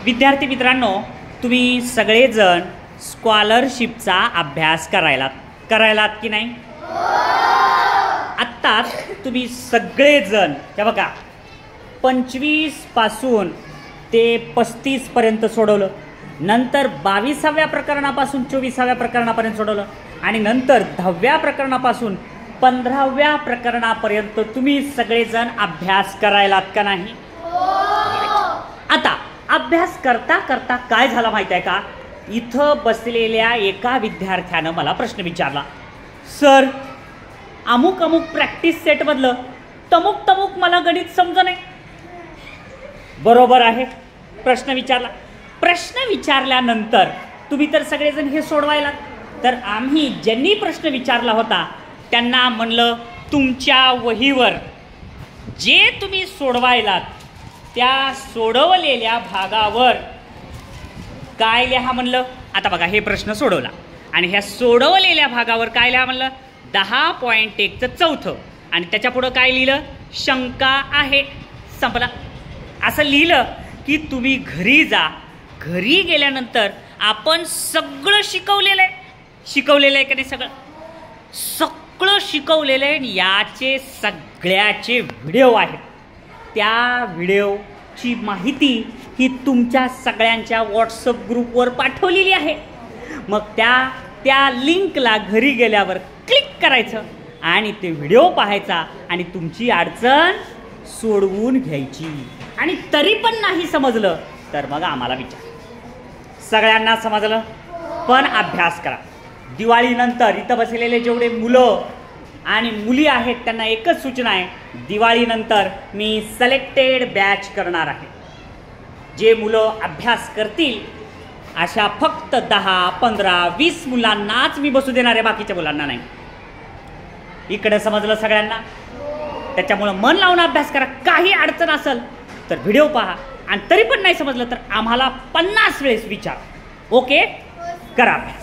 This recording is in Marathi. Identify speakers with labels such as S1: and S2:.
S1: विद्यार्थी मित्रांनो, तुम्ही सगळेजण स्कॉलरशिपचा अभ्यास करायलात की नाही? आत्ताच तुम्ही सगळेजण हे बघा 25 पासून ते 35 पर्यंत सोडवलं, नंतर 22व्या प्रकरणापासून 24व्या प्रकरणापर्यंत सोडवलं आणि नंतर 10व्या प्रकरणापासून 15व्या प्रकरणापर्यंत तुम्ही सगळेजण अभ्यास करायलात का नाही? आता अभ्यास करता करता काय झालं माहिती आहे का? इथं बसलेल्या एका विद्यार्थ्यानं मला प्रश्न विचारला, सर अमुक अमुक प्रॅक्टिस सेटमधलं तमुक तमुक मला गणित समजत नाही. बरोबर आहे, प्रश्न विचारला. प्रश्न विचारल्यानंतर तुम्ही तर सगळेजण हे सोडवायला, तर आम्ही ज्यांनी प्रश्न विचारला होता त्यांना म्हणलं तुमच्या वहीवर जे तुम्ही सोडवायलात त्या सोडवलेल्या भागावर काय लिहा म्हणलं. आता बघा हे प्रश्न सोडवला आणि ह्या सोडवलेल्या भागावर काय लिहा म्हणलं, 10.1चं चौथं आणि त्याच्या पुढं काय लिहिलं, शंका आहे. संपला. असं लिहिलं की तुम्ही घरी जा. घरी गेल्यानंतर आपण सगळं शिकवलेलं आहे का नाही? सगळं शिकवलेलं आहे. याचे सगळ्याचे व्हिडिओ आहेत. त्या व्हिडिओची माहिती ही तुमच्या सगळ्यांच्या व्हॉट्सअप ग्रुपवर पाठवलेली आहे. मग त्या लिंकला घरी गेल्यावर क्लिक करायचं आणि ते व्हिडिओ पाहायचा आणि तुमची अडचण सोडवून घ्यायची. आणि तरी पण नाही समजलं तर मग आम्हाला विचार. सगळ्यांना समजलं पण अभ्यास करा. दिवाळीनंतर इथं बसलेले जेवढे मुलं आणि मुली आहेत त्यांना एकच सूचना आहे, दिवाळीनंतर मी सिलेक्टेड बॅच करणार आहे. जे मुलं अभ्यास करतील अशा फक्त 10, 15, 20 मुलांनाच मी बसू देणार आहे, बाकीच्या मुलांना नाही. इकडे समजलं सगळ्यांना? त्याच्यामुळं मन लावून अभ्यास करा. काही अडचण असेल तर व्हिडिओ पहा आणि तरी पण नाही समजलं तर आम्हाला 50 वेळेस विचार. ओके, करा अभ्यास.